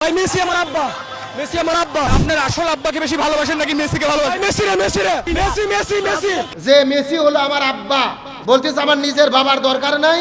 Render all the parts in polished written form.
ভাই মেসি আমার আব্বা, মেসি আমার আব্বা। আপনার আসল আব্বাকে বেশি ভালোবাসেন নাকি মেসিকে ভালোবাসেন? মেসি রে, মেসি রে, মেসি মেসি মেসি। যে মেসি হলো আমার আব্বা বলতেছে আমার নিজের বাবার দরকার নাই,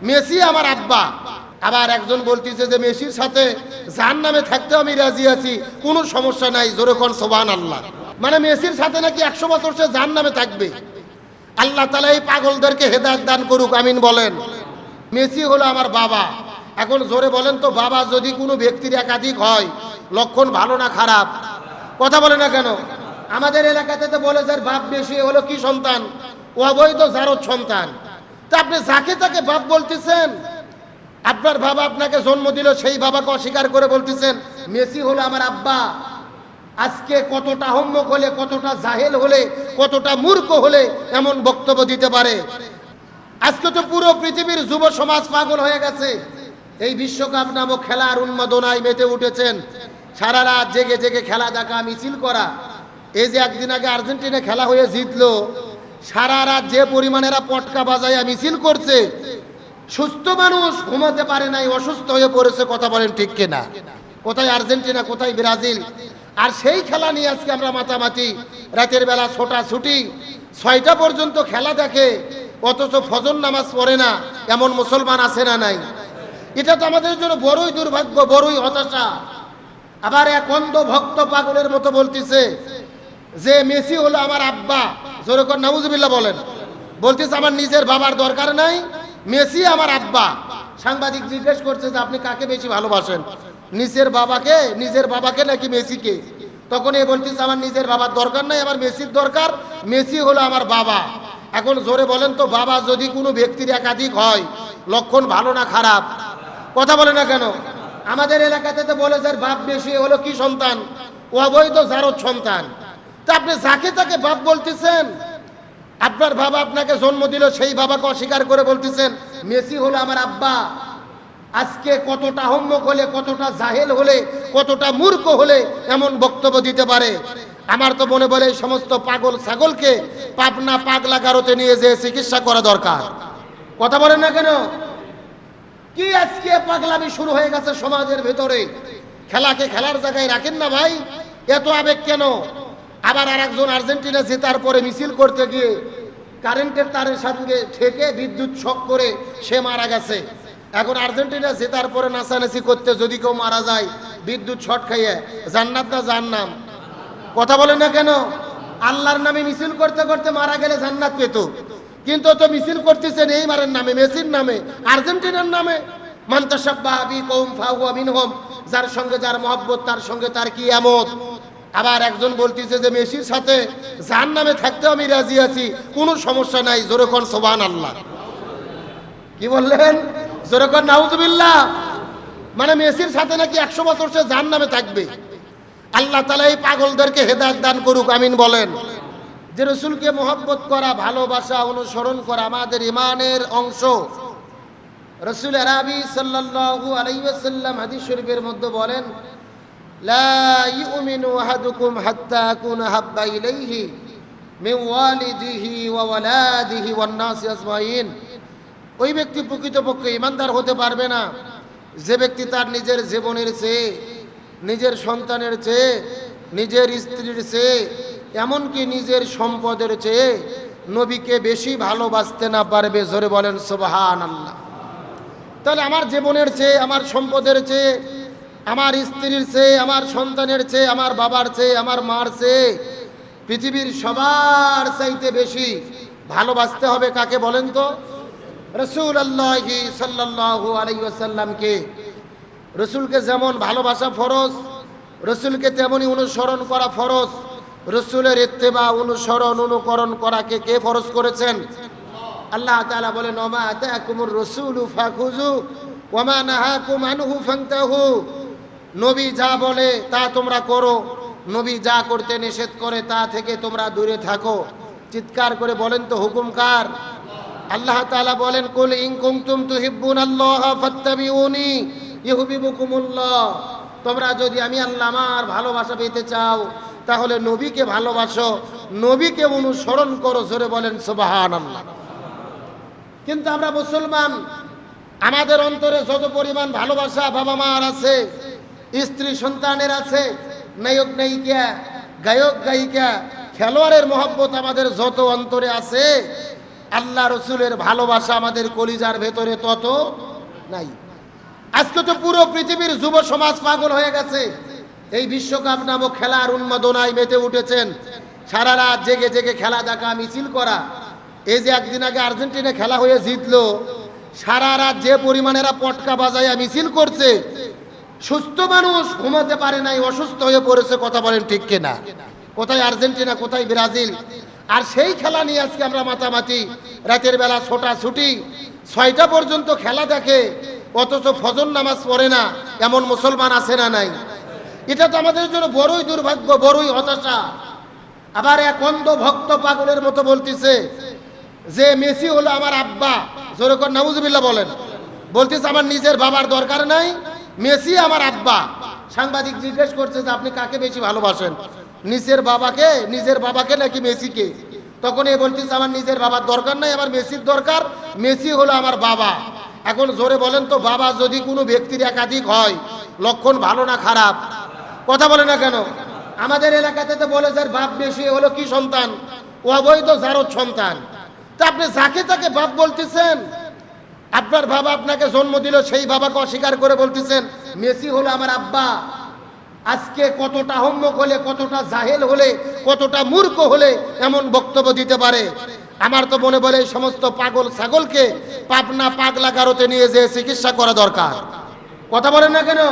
মেসি আমার আব্বা। আবার একজন বলতেছে যে মেসির সাথে জাহান্নামে থাকতে আমি রাজি আছি, কোনো সমস্যা নাই, জোরে কোন সুবহানাল্লাহ। মানে মেসির সাথে নাকি 100 বছর সে জাহান্নামে থাকবে। আল্লাহ তাআলা এই পাগলদেরকে হেদায়েত দান করুক, আমিন বলেন। মেসি হলো আমার বাবা। এখন জোরে বলেন তো, বাবা যদি কোনো ব্যক্তির একাধিক হয় লক্ষণ ভালো না খারাপ? কথা বলে না কেন? আমাদের এলাকাতে তো বলে যার বাপ বেশি হলো কি সন্তান? অবৈধ জারদ সন্তান। তা আপনি যাকে তাকে বাপ বলতেছেন। আপনার বাবা আপনাকে জন্ম দিল, সেই বাবাকে অস্বীকার করে বলতেছেন মেসি হলো আমার আব্বা। আজকে কতটা আহম্মক হলে, কতটা জাহেল হলে, কতটা মূর্খ হলে এমন বক্তব্য দিতে পারে? আজকে তো পুরো পৃথিবীর যুব সমাজ পাগল হয়ে গেছে। এই বিশ্বকাপ নামক খেলার উন্মাদনায় মেতে উঠেছেন। সারা রাত জেগে জেগে খেলা দেখা, মিছিল করা। এই যে একদিন আগে আর্জেন্টিনা খেলা হয়ে জিতলো, সারা রাত যে পরিমাণেরা পটকা বাজায়া মিছিল করছে, সুস্থ মানুষ ঘুমাতে পারে নাই, অসুস্থ হয়ে পড়েছে। কথা বলেন ঠিক কিনা? কোথায় আর্জেন্টিনা, কোথায় ব্রাজিল? আর সেই খেলা নিয়ে আজকে আমরা মাতামাতি, রাতের বেলা ছোটাছুটি, 6টা পর্যন্ত খেলা দেখে, অথচ ফজর নামাজ পড়ে না এমন মুসলমান আছে না নাই? এটা তো আমাদের জন্য বড়ই দুর্ভাগ্য, বড়ই হতাশা। আবার এক অন্ধ ভক্ত পাগলের মতো বলতেছে যে মেসি হলো আমার আব্বা, জোরে করে নাউজুবিল্লাহ বলেন। বলতেছে আমার নিজের বাবার দরকার নাই, মেসি আমার আব্বা। সাংবাদিক জিজ্ঞেস করছে যে আপনি কাকে বেশি ভালোবাসেন, নিজের বাবাকে নাকি মেসিকে? তখন এ বলতেছে আমার নিজের বাবার দরকার নাই, আমার মেসির দরকার, মেসি হলো আমার বাবা। এখন জোরে বলেন তো, বাবা যদি কোনো ব্যক্তির একাধিক হয় লক্ষণ ভালো না খারাপ? কথা বলে না কেন? আমাদের এলাকাতে তো বলে যার বাপ বেশি হলো কি সন্তান? অবৈধ জারদ সন্তান। তা আপনি যাকে তাকে বাপ বলতেছেন। আপনার বাবা আপনাকে জন্ম দিল, সেই বাবাকে অস্বীকার করে বলতেছেন মেসি হলো আমার আব্বা। আজকে কতটা আহম্মক হলে, কতটা জাহেল হলে, কতটা মূর্খ হলে এমন বক্তব্য দিতে পারে? আমার তো মনে বলে এই সমস্ত পাগল ছাগলকে পাবনা পাগলাগারোতে নিয়ে যেয়ে চিকিৎসা করা দরকার। কথা বলেন না কেন? কি আজকে পাগলামি শুরু হয়ে গেছে সমাজের ভেতরে। খেলাকে খেলার জায়গায় রাখেন না ভাই, এত আবেগ কেন? আবার আর একজন আর্জেন্টিনা জেতার পরে মিছিল করতে গিয়ে কারেন্টের তারের সঙ্গে ঠেকে বিদ্যুৎ শক করে সে মারা গেছে। এখন আর্জেন্টিনা জেতার পরে নাচানাচি করতে যদি কেউ মারা যায় বিদ্যুৎ শট খাইয়ে, জান্নাত না জাহান্নাম? কথা বলে না কেন? আল্লাহর নামে মিছিল করতে করতে মারা গেলে জান্নাত পেত, কিন্তু তো মিছিল করতেছে নেইমারের নামে, মেসির নামে, আর্জেন্টিনার নামে। মান তাশাব্বাহা বিকওম ফাহুয়া মিনহুম। যার সঙ্গে যার মহব্বত তার সঙ্গে তার কিয়ামত। আবার একজন বলতেছে যে মেসির সাথে জাহান্নামে থাকতে আমি রাজি আছি, কোনো সমস্যা নাই, জোরে কোন সুবহানাল্লাহ। কি বললেন? জোরে কোন নাউজুবিল্লাহ। মানে মেসির সাথে নাকি 100 বছর সে জাহান্নামে থাকবে। আল্লাহ তাআলা এই পাগলদেরকে হেদায়েত দান করুক, আমিন বলেন। যে রাসূলকে মহব্বত করা, ভালোবাসা, অনুসরণ করা আমাদের ঈমানের অংশ। রাসূল আরবি সাল্লাল্লাহু আলাইহি ওয়াসাল্লাম হাদিস শরীফের মধ্যে বলেন, লা ইউমিনু আহাদুকুম হাত্তা আকুনা হাব্বা ইলাইহি মিন ওয়ালিদিহি ওয়া ওয়ালাদিহি ওয়ান নাসি আজমাইন। ওই ব্যক্তি প্রকৃতপক্ষে ঈমানদার হতে পারবে না যে ব্যক্তি তার নিজের জীবনের চেয়ে, নিজের সন্তানের চেয়ে, নিজের স্ত্রীর চেয়ে, এমনকি নিজের সম্পদের চেয়ে নবীকে বেশি ভালোবাসতে না পারবে। জোরে বলেন সুবহানাল্লাহ। তাহলে আমার জীবনের চেয়ে, আমার সম্পদের চেয়ে, আমার স্ত্রীর চেয়ে, আমার সন্তানের চেয়ে, আমার বাবার চেয়ে, আমার মার চেয়ে, পৃথিবীর সবার চাইতে বেশি ভালোবাসতে হবে কাকে বলেন তো? রাসূলুল্লাহ সাল্লাল্লাহু আলাইহি ওয়াসাল্লামকে। রাসূলকে যেমন ভালোবাসা ফরজ, রাসূলকে তেমনি অনুসরণ করা ফরজ। রাসূলের ইত্তেবা, অনুসরণ, অনুকরণ করাকে কে ফরজ করেছেন? আল্লাহ তাআলা বলেন, ওমা আতাকুমুর রাসূলু ফাখুযু ওমা নাহাকুম আনহু ফান্তাহু। নবী যা বলে তা তোমরা করো, নবী যা করতে নিষেধ করে তা থেকে তোমরা দূরে থাকো। চিৎকার করে বলেন তো হুকুম কার? আল্লাহ তাআলা বলেন, কুল ইন কুনতুম তুহিব্বুনাল্লাহ ফাত্তাবিউনি ইউহিব্বুকুমুল্লাহ। তোমরা যদি আমি আল্লাহ আমার ভালোবাসা পেতে চাও তাহলে নবীকে ভালোবাসো, নবীকে অনুসরণ করো। জোরে বলেন সুবহানাল্লাহ। কিন্তু আমরা মুসলমান, আমাদের অন্তরে যত পরিমাণ ভালোবাসা বাবা মার আছে, স্ত্রী সন্তানের আছে, নায়ক নায়িকা, গায়ক গায়িকা, খেলোয়াড়ের মহব্বত আমাদের যত অন্তরে আছে, আল্লাহ রসুলের ভালোবাসা আমাদের কলিজার ভেতরে তত নাই। আজকে তো পুরো পৃথিবীর যুব সমাজ পাগল হয়ে গেছে। এই বিশ্বকাপ নামক খেলার উন্মাদনায় মেতে উঠেছেন। সারা রাত জেগে জেগে খেলা দেখা, মিছিল করা। এই যে একদিন আগে আর্জেন্টিনা খেলা হয়ে জিতলো, সারা রাত যে পরিমাণেরা পটকা বাজাইয়া মিছিল করছে, সুস্থ মানুষ ঘুমাতে পারে নাই, অসুস্থ হয়ে পড়েছে। কথা বলেন ঠিক কিনা? কোথায় আর্জেন্টিনা, কোথায় ব্রাজিল? আর সেই খেলা নিয়ে আজকে আমরা মাতামাতি, রাতের বেলা ছোটাছুটি, 6টা পর্যন্ত খেলা দেখে, অথচ ফজর নামাজ পড়ে না এমন মুসলমান আছে না নাই? এটা তো আমাদের জন্য বড়ই দুর্ভাগ্য, বড়ই হতাশা। আবার এক অন্ধ ভক্ত পাগলের মতো বলতেছে যে মেসি হলো আমার আব্বা। জোরে করে নাউজুবিল্লাহ বলেন। বলতেছে আমার নিজের বাবার দরকার নাই, মেসি আমার আব্বা। সাংবাদিক জিজ্ঞেস করছে যে আপনি কাকে বেশি ভালোবাসেন, নিজের বাবাকে নাকি মেসিকে? তখন এ বলতেছে আমার নিজের বাবার দরকার নাই, আমার মেসির দরকার, মেসি হলো আমার বাবা। এখন জোরে বলেন তো, বাবা যদি কোনো ব্যক্তির একাধিক হয়, লক্ষণ ভালো না খারাপ? কথা বলে না কেন? আমাদের এলাকাতে তো বলে যার বাপ বেশি হলো কি সন্তান? অবৈধ জারদ সন্তান। তা আপনি যাকে তাকে বাপ বলতেছেন। আপনার বাবা আপনাকে জন্ম দিল, সেই বাবাকে অস্বীকার করে বলতেছেন মেসি হলো আমার আব্বা। আজকে কতটা হম্মক হলে, কতটা জাহেল হলে, কতটা মূর্খ হলে এমন বক্তব্য দিতে পারে? আমার তো মনে বলে এই সমস্ত পাগল ছাগলকে পাবনা পাগলা গারোতে নিয়ে যেয়ে চিকিৎসা করা দরকার। কথা বলেন না কেন?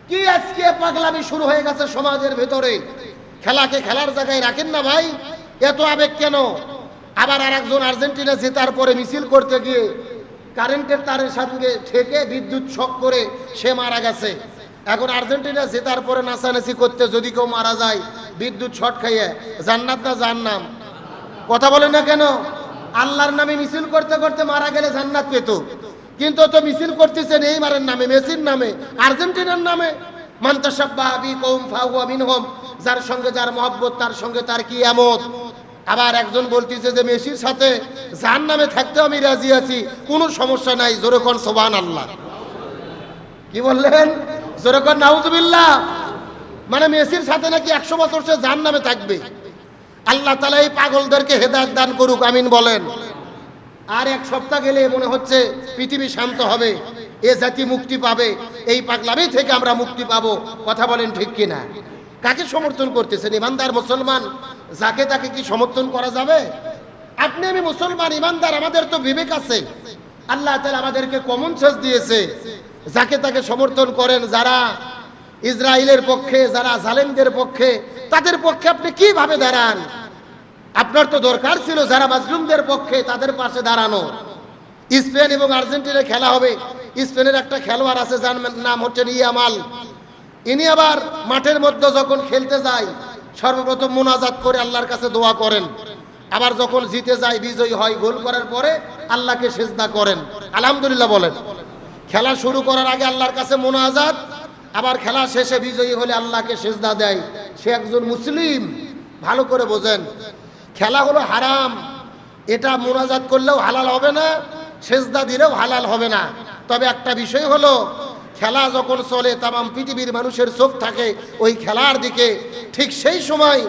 কি আজকে পাগলামি শুরু হয়ে গেছে সমাজের ভেতরে। খেলাকে খেলার জায়গায় রাখেন না ভাই, এত আবেগ কেন? আবার আর একজন আর্জেন্টিনা জেতার পরে মিছিল করতে গিয়ে কারেন্টের তারের সঙ্গে ঠেকে বিদ্যুৎ শক করে সে মারা গেছে। এখন আর্জেন্টিনা জেতার পরে নাচানাচি করতে যদি কেউ মারা যায় বিদ্যুৎ শট খাইয়ে, জান্নাত না জাহান্নাম? কথা বলেন না কেন? আল্লাহর নামে মিছিল করতে করতে মারা গেলে জান্নাত পেত, কিন্তু তো মিছিল করতেছে নেইমারের নামে, মেসির নামে, আর্জেন্টিনার নামে। মান তাশাব্বাহা বিকওম ফাহুয়া মিনহুম। যার সঙ্গে যার মহব্বত, তার সঙ্গে তার কিয়ামত। আবার একজন বলতেছে যে মেসির সাথে জাহান্নামে থাকতে আমি রাজি আছি, কোনো সমস্যা নাই। জোরে কোন সুবহানাল্লাহ। কি বললেন? জোরে কোন নাউজুবিল্লাহ। মানে মেসির সাথে নাকি 100 বছর সে জাহান্নামে থাকবে। আল্লাহ তাআলা এই পাগলদেরকে হেদায়েত দান করুক, আমিন বলেন। আর এক সপ্তাহ গেলে মনে হচ্ছে পৃথিবী শান্ত হবে, এ জাতি মুক্তি পাবে, এই পাগলামি থেকে আমরা মুক্তি পাবো। কথা বলেন ঠিক কিনা? কাকে সমর্থন করতেছেন? ইমানদার মুসলমান যাকে তাকে কি সমর্থন করা যাবে? আপনি আমি মুসলমান ইমানদার, আমাদের তো বিবেক আছে। আল্লাহ তাআলা আমাদেরকে কমন সেন্স দিয়েছে। যাকে তাকে সমর্থন করেন, যারা ইসরায়েলের পক্ষে, যারা জালেমদের পক্ষে, তাদের পক্ষে আপনি কিভাবে দাঁড়ান? আপনার তো দরকার ছিল যারা মাজলুমদের পক্ষে, তাদের পাশে দাঁড়ানো। স্পেন এবং আর্জেন্টিনা খেলা হবে। স্পেনের একটা খেলোয়াড় আছে যার নাম হচ্ছে ইয়ামাল। ইনি আবার মাঠের মধ্যে যখন খেলতে যায় সর্বপ্রথম মুনাজাত করে আল্লাহর কাছে দোয়া করেন। আবার যখন জিতে যায়, বিজয়ী হয়, গোল করার পরে আল্লাহকে সিজদা করেন, আলহামদুলিল্লাহ বলেন। খেলা শুরু করার আগে আল্লাহর কাছে মুনাজাত, আবার খেলা শেষে বিজয়ী হলে আল্লাহকে সিজদা দেয়। সে একজন মুসলিম। ভালো করে বোঝেন, খেলা হলো হারাম। এটা মুনাজাত করলেও হালাল হবে না, সিজদা দিলেও হালাল হবে না। তবে একটা বিষয় হলো, খেলা যখন চলে তামাম পৃথিবীর মানুষের চোখ থাকে ওই খেলার দিকে। ঠিক সেই সময়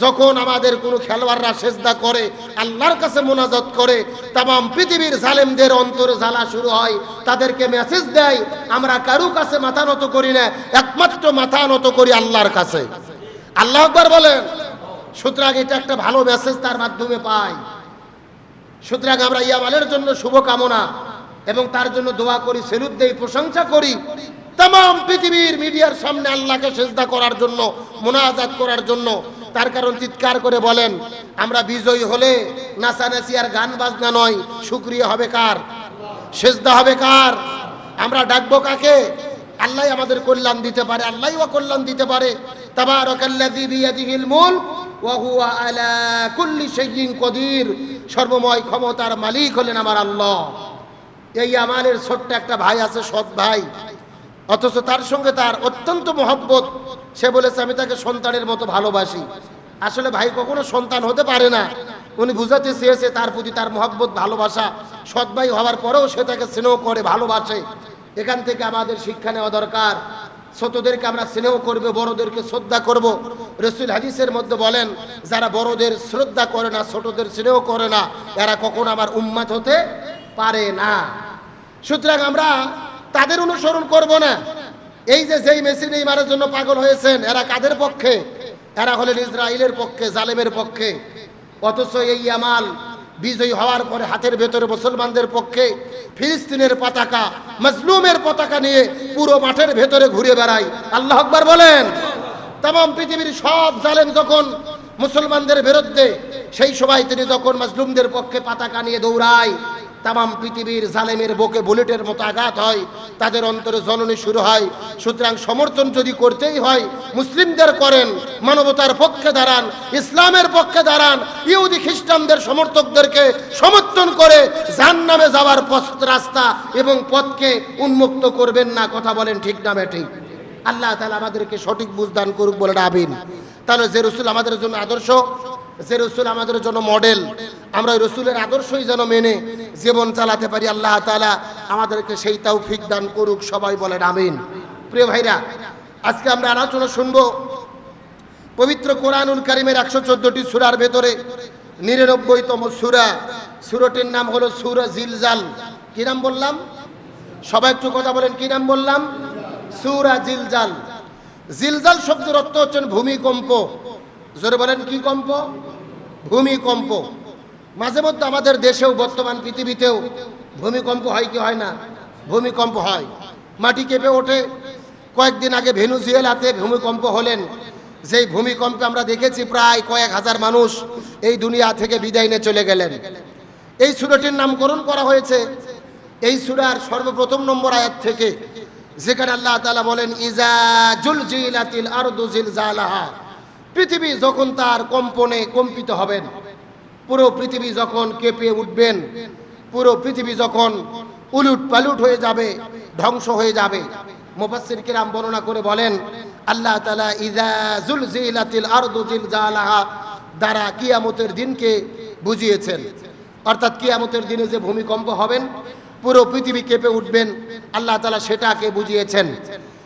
যখন আমাদের কোনো খেলোয়াড়রা সিজদা করে, আল্লাহর কাছে মুনাজাত করে, তামাম পৃথিবীর জালেমদের অন্তরে জ্বালা শুরু হয়। তাদেরকে মেসেজ দেয়, আমরা কারো কাছে মাথা নত করি না, একমাত্র মাথা নত করি আল্লাহর কাছে। আল্লাহু আকবার বলেন। সুতরাং এটা একটা ভালো মেসেজ তার মাধ্যমে পাই। সুতরাং আমরা ইয়ামালের জন্য শুভকামনা এবং তার জন্য দোয়া করি, সেলুট দেই, প্রশংসা করি। तमाम পৃথিবীর মিডিয়ার সামনে আল্লাহকে সিজদা করার জন্য, মুনাজাত করার জন্য। তার কারণ চিৎকার করে বলেন, আমরা বিজয়ী হলে নাচানাচি আর গান বাজনা নয়, শুকরিয়া হবে কার? সিজদা হবে কার? আমরা ডাকবো কাকে? আল্লাহ আমাদের কল্যাণ দিতে পারে, আল্লাহই কল্যাণ দিতে পারে। তাবারাকাল্লাযী বিয়াদিহিল মুলক ওয়া হুয়া আলা কুল্লি শাইইন কদির। সর্বময় ক্ষমতার মালিক হলেন আমার আল্লাহ। এই আমাদের ছোট্ট একটা ভাই আছে, সৎ ভাই, অথচ তার সঙ্গে তার অত্যন্ত মহব্বত। সে বলেছে আমি তাকে সন্তানের মতো ভালোবাসি। আসলে ভাই কখনো সন্তান হতে পারে না। উনি বুঝাতে চেয়েছে তার প্রতি তার মহব্বত, ভালোবাসা। সৎ ভাই হওয়ার পরেও সে তাকে স্নেহ করে, ভালোবাসে। এখান থেকে আমাদের শিক্ষা নেওয়া দরকার। ছোটদেরকে আমরা স্নেহ করব, বড়দেরকে শ্রদ্ধা করব। রাসূল হাদিসের মধ্যে বলেন, যারা বড়দের শ্রদ্ধা করে না, ছোটদের স্নেহ করে না, এরা কখনো আমার উম্মত হতে পারে না। সুতরাং আমরা তাদের অনুসরণ করব না। এই যে যেই মেসি নেইমারের জন্য পাগল হয়েছেন, এরা কাদের পক্ষে? এরা হলেন ইসরায়েলের পক্ষে, জালেমের পক্ষে। অথচ এই ইয়ামাল বিজয়ী হওয়ার পরে হাতের ভেতরে মুসলমানদের পক্ষে ফিলিস্তিনের পতাকা, মাজলুমের পতাকা নিয়ে পুরো মাঠের ভেতরে ঘুরে বেড়ায়। আল্লাহ আকবার বলেন। তাম পৃথিবীর সব জালেম যখন মুসলমানদের বিরুদ্ধে, সেই সময় তিনি যখন মাজলুমদের পক্ষে পতাকা নিয়ে দৌড়ায়, তাম পৃথিবীর জালেমের বুকে বুলেটের মতো আঘাত হয়, তাদের অন্তরে জ্বলনি শুরু হয়। সুতরাং সমর্থন যদি করতেই হয়, মুসলিমদের করেন, মানবতার পক্ষে দাঁড়ান, ইসলামের পক্ষে দাঁড়ান। ইহুদি খ্রিস্টানদের সমর্থকদেরকে সমর্থন করে জাহান্নামে যাওয়ার রাস্তা এবং পথকে উন্মুক্ত করবেন না। কথা বলেন ঠিক না বেঠিক? আল্লাহ তাআলা আমাদেরকে সঠিক বুঝদান করুক, বলে আমিন। তাহলে যে রসুল আমাদের জন্য আদর্শ, যে রসুল আমাদের জন্য মডেল, আমরা ওই রসুলের আদর্শই যেন মেনে জীবন চালাতে পারি। আল্লাহ তাআলা আমাদেরকে সেই তৌফিক দান করুক। সবাই বলেন আমিন। প্রিয় ভাইরা, আজকে আমরা আলোচনা শুনবো পবিত্র কোরআনুল কারীমের 114টি সূরার ভেতরে 99তম সূরা। সূরাটির নাম হলো সূরা জিলজাল। কি নাম বললাম? সবাই একটু কথা বলেন, কি নাম বললাম? সূরা জিলজাল। জিলজাল শব্দের অর্থ হচ্ছে ভূমিকম্প। জোরে বলেন, কি কম্প? ভূমিকম্প। মাঝে মধ্যে আমাদের দেশেও, বর্তমান পৃথিবীতেও ভূমিকম্প হয় কি হয় না? ভূমিকম্প হয়, মাটি কেঁপে ওঠে। কয়েকদিন আগে ভেনেজুয়েলাতে ভূমিকম্প হলেন। যেই ভূমিকম্পে আমরা দেখেছি প্রায় কয়েক হাজার মানুষ এই দুনিয়া থেকে বিদায় নিয়ে চলে গেলেন। এই সূরাটির নামকরণ করা হয়েছে এই সূরার সর্বপ্রথম নম্বর আয়াত থেকে, যেখানে আল্লাহ তাআলা বলেন, ইজা জুলজিলাতিল আরদু জিলজালাহা। পৃথিবী যখন তার কম্পনে কম্পিত হবেন, পুরো পৃথিবী যখন কেঁপে উঠবেন, পুরো পৃথিবী যখন উলুট পালুট হয়ে যাবে, ধ্বংস হয়ে যাবে। মুফাসসির কিরাম বর্ণনা করে বলেন, আল্লাহ তাআলা ইজা জুলজিলাতিল আরদু জিলজালাহা দ্বারা কিয়ামতের দিনকে বুঝিয়েছেন। অর্থাৎ কিয়ামতের দিনে যে ভূমিকম্প হবেন, পুরো পৃথিবী কেঁপে উঠবেন, আল্লাহ তাআলা সেটাকে বুঝিয়েছেন।